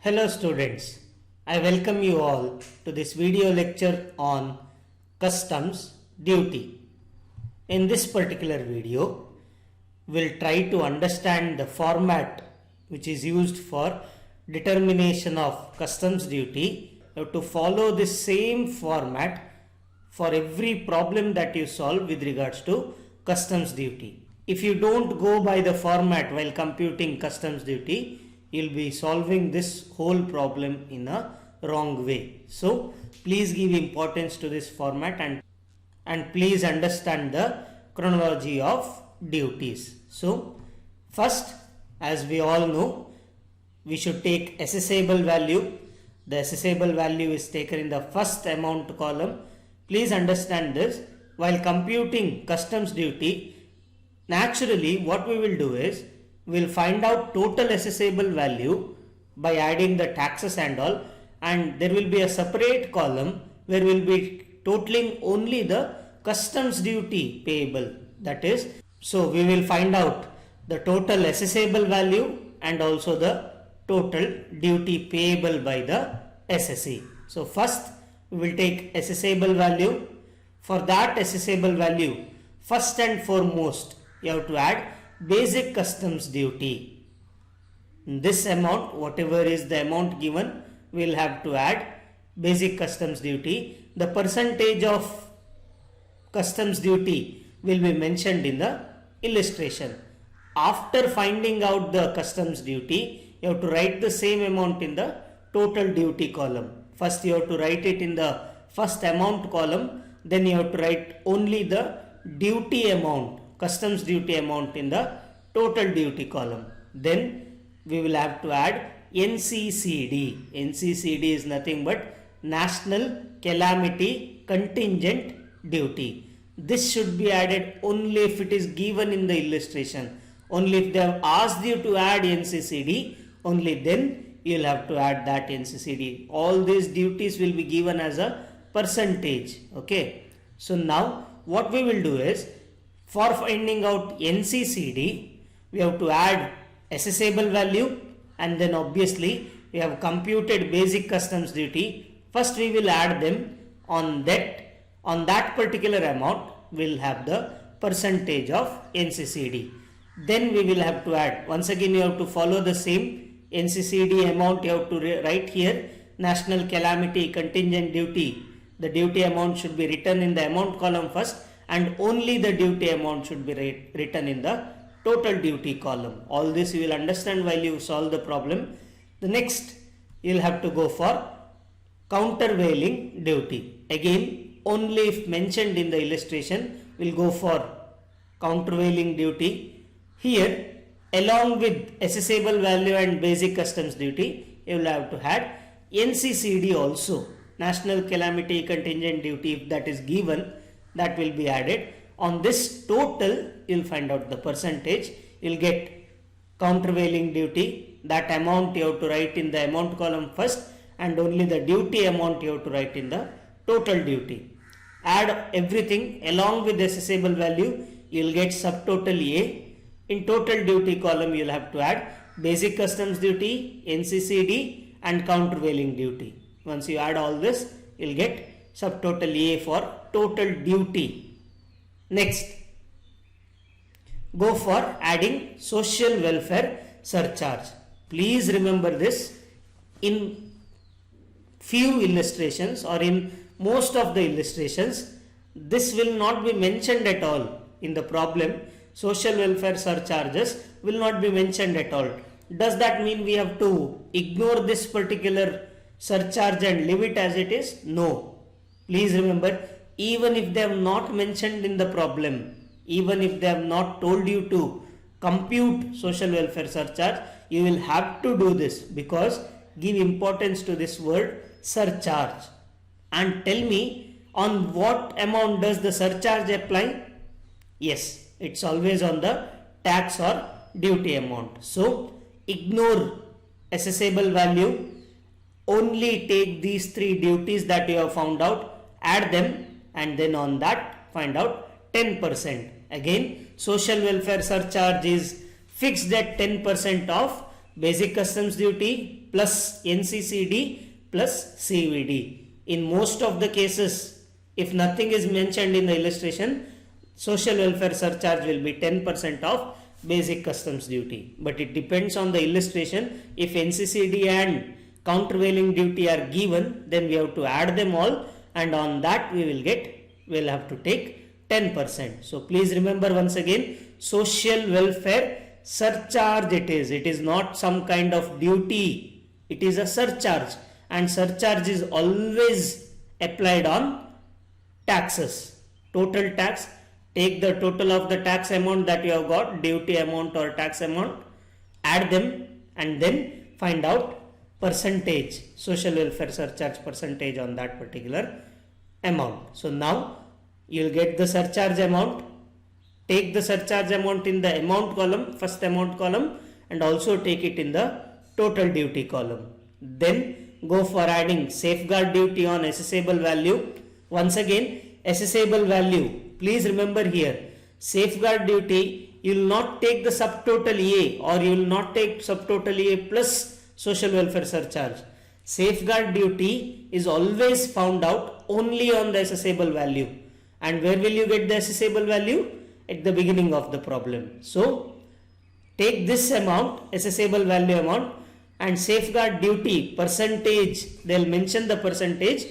Hello students, I welcome you all to this video lecture on customs duty. In this particular video, we'll try to understand the format which is used for determination of customs duty. You have to follow this same format for every problem that you solve with regards to customs duty. If you don't go by the format while computing customs duty, you'll be solving this whole problem in a wrong way. So please give importance to this format and please understand the chronology of duties. So first, as we all know, we should take assessable value. The assessable value is taken in the first amount column. Please understand this. While computing customs duty, naturally what we will do is we'll find out total assessable value by adding the taxes and all, and there will be a separate column where we'll be totaling only the customs duty payable. That is, so we will find out the total assessable value and also the total duty payable by the SSE. So first we will take assessable value. For that assessable value, first and foremost you have to add basic customs duty. This amount, whatever is the amount given, we will have to add basic customs duty. The percentage of customs duty will be mentioned in the illustration. After finding out the customs duty, you have to write the same amount in the total duty column. First you have to write it in the first amount column, then you have to write only the duty amount, customs duty amount in the total duty column. Then we will have to add NCCD. NCCD is nothing but National Calamity Contingent Duty. This should be added only if it is given in the illustration. Only if they have asked you to add NCCD, only then you will have to add that NCCD. All these duties will be given as a percentage. Okay. So now what we will do is, for finding out NCCD, we have to add assessable value, and then obviously we have computed basic customs duty. First we will add them on that particular amount. We will have the percentage of NCCD. Then we will have to add, once again you have to follow the same NCCD amount. You have to write here National Calamity Contingent Duty. The duty amount should be written in the amount column first, and only the duty amount should be written in the total duty column. All this you will understand while you solve the problem. The next you will have to go for countervailing duty. Again, only if mentioned in the illustration we will go for countervailing duty. Here, along with assessable value and basic customs duty, you will have to add NCCD also, National Calamity Contingent Duty. If that is given, that will be added. On this total, you will find out the percentage. You will get countervailing duty. That amount you have to write in the amount column first, and only the duty amount you have to write in the total duty. Add everything along with assessable value. You will get subtotal A. In total duty column, you will have to add basic customs duty, NCCD, and countervailing duty. Once you add all this, you will get subtotal A for total duty. Next, go for adding social welfare surcharge. Please remember this. In few illustrations or in most of the illustrations, this will not be mentioned at all in the problem. Social welfare surcharges will not be mentioned at all. Does that mean we have to ignore this particular surcharge and leave it as it is? No. Please remember, even if they have not mentioned in the problem, even if they have not told you to compute social welfare surcharge, you will have to do this, because give importance to this word surcharge and tell me on what amount does the surcharge apply? Yes, it's always on the tax or duty amount. So ignore assessable value. Only take these three duties that you have found out, add them, and then on that find out 10%. Again, social welfare surcharge is fixed at 10% of basic customs duty plus NCCD plus CVD. In most of the cases, if nothing is mentioned in the illustration, social welfare surcharge will be 10% of basic customs duty. But it depends on the illustration. If NCCD and countervailing duty are given, then we have to add them all, and on that we'll have to take 10%. So please remember once again, social welfare surcharge it is not some kind of duty, it is a surcharge, and surcharge is always applied on taxes. Total tax, take the total of the tax amount that you have got, duty amount or tax amount, add them and then find out percentage, social welfare surcharge percentage on that particular amount. So now you will get the surcharge amount. Take the surcharge amount in the amount column, first amount column, and also take it in the total duty column. Then go for adding safeguard duty on assessable value. Once again, assessable value, please remember here, safeguard duty, you will not take the subtotal EA, or you will not take subtotal EA plus social welfare surcharge. Safeguard duty is always found out only on the assessable value. And where will you get the assessable value? At the beginning of the problem. So take this amount, assessable value amount, and safeguard duty percentage, they will mention the percentage,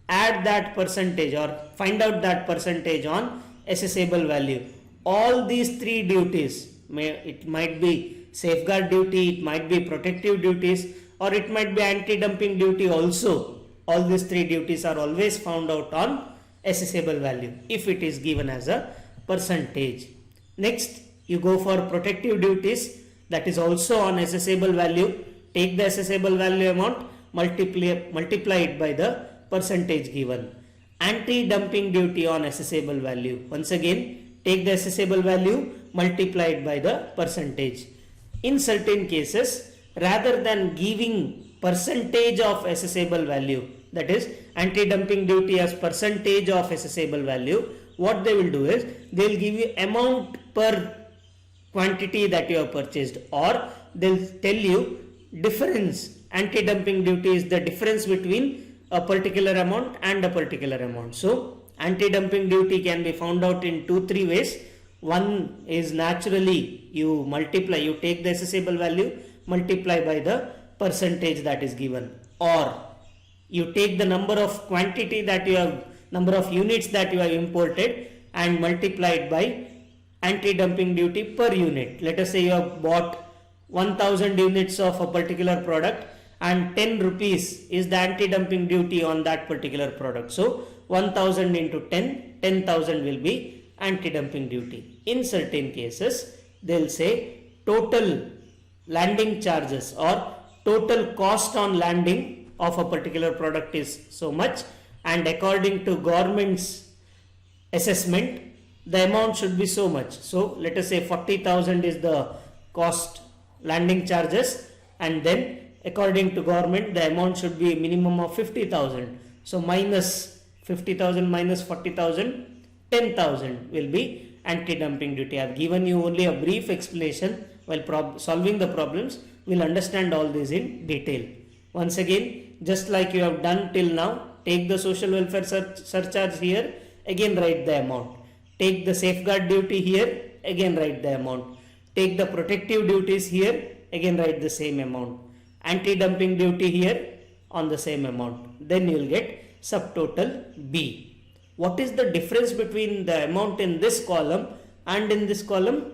add that percentage or find out that percentage on assessable value. All these three duties, it might be safeguard duty, it might be protective duties, or it might be anti-dumping duty also. All these three duties are always found out on assessable value if it is given as a percentage. Next, you go for protective duties, that is also on assessable value. Take the assessable value amount, multiply it by the percentage given. Anti-dumping duty on assessable value. Once again, take the assessable value, multiply it by the percentage. In certain cases, rather than giving percentage of assessable value, that is anti-dumping duty as percentage of assessable value, what they will do is they will give you amount per quantity that you have purchased, or they will tell you difference. Anti-dumping duty is the difference between a particular amount and a particular amount. So anti-dumping duty can be found out in 2-3 ways. One is naturally you multiply, you take the assessable value, multiply by the percentage that is given, or you take the number of quantity that you have, number of units that you have imported and multiply it by anti-dumping duty per unit. Let us say you have bought 1000 units of a particular product and 10 rupees is the anti-dumping duty on that particular product. So 1000 into 10, 10,000 will be anti-dumping duty. In certain cases, they will say total landing charges or total cost on landing of a particular product is so much, and according to government's assessment, the amount should be so much. So let us say 40,000 is the cost landing charges, and then according to government the amount should be minimum of 50,000. So minus 50,000 minus 40,000, 10,000 will be anti-dumping duty. I have given you only a brief explanation while solving the problems. We'll understand all this in detail. Once again, just like you have done till now, take the social welfare surcharge here, again write the amount. Take the safeguard duty here, again write the amount. Take the protective duties here, again write the same amount. Anti-dumping duty here on the same amount. Then you will get subtotal B. What is the difference between the amount in this column and in this column?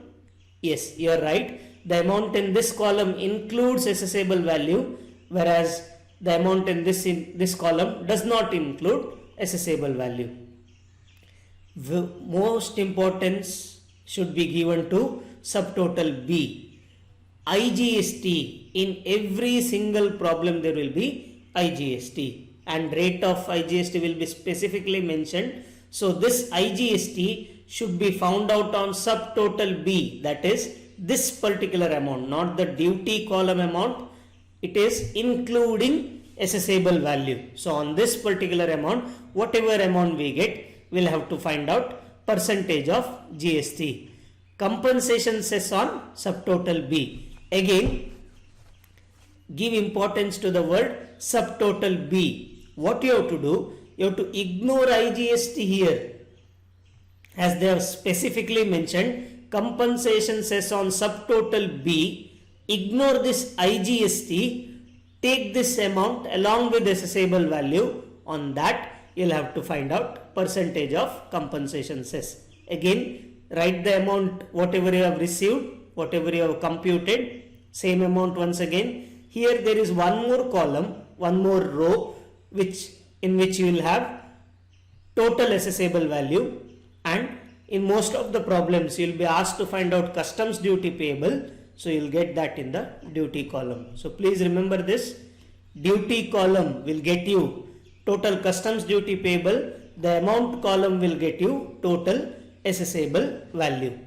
Yes, you are right. The amount in this column includes assessable value, whereas the amount in this column does not include assessable value. The most importance should be given to subtotal B. IGST, in every single problem there will be IGST, and rate of IGST will be specifically mentioned. So this IGST should be found out on subtotal B, that is this particular amount, not the duty column amount. It is including assessable value. So on this particular amount, whatever amount we get, we'll have to find out percentage of GST. Compensation cess on subtotal B. Again, give importance to the word subtotal B. What you have to do, you have to ignore IGST here. As they have specifically mentioned, compensation cess on subtotal B, ignore this IGST, take this amount along with assessable value. On that, you'll have to find out percentage of compensation cess. Again, write the amount, whatever you have received, whatever you have computed, same amount once again. Here there is one more column, one more row, in which you will have total assessable value, and in most of the problems you will be asked to find out customs duty payable, so you will get that in the duty column. So please remember this, duty column will get you total customs duty payable, the amount column will get you total assessable value.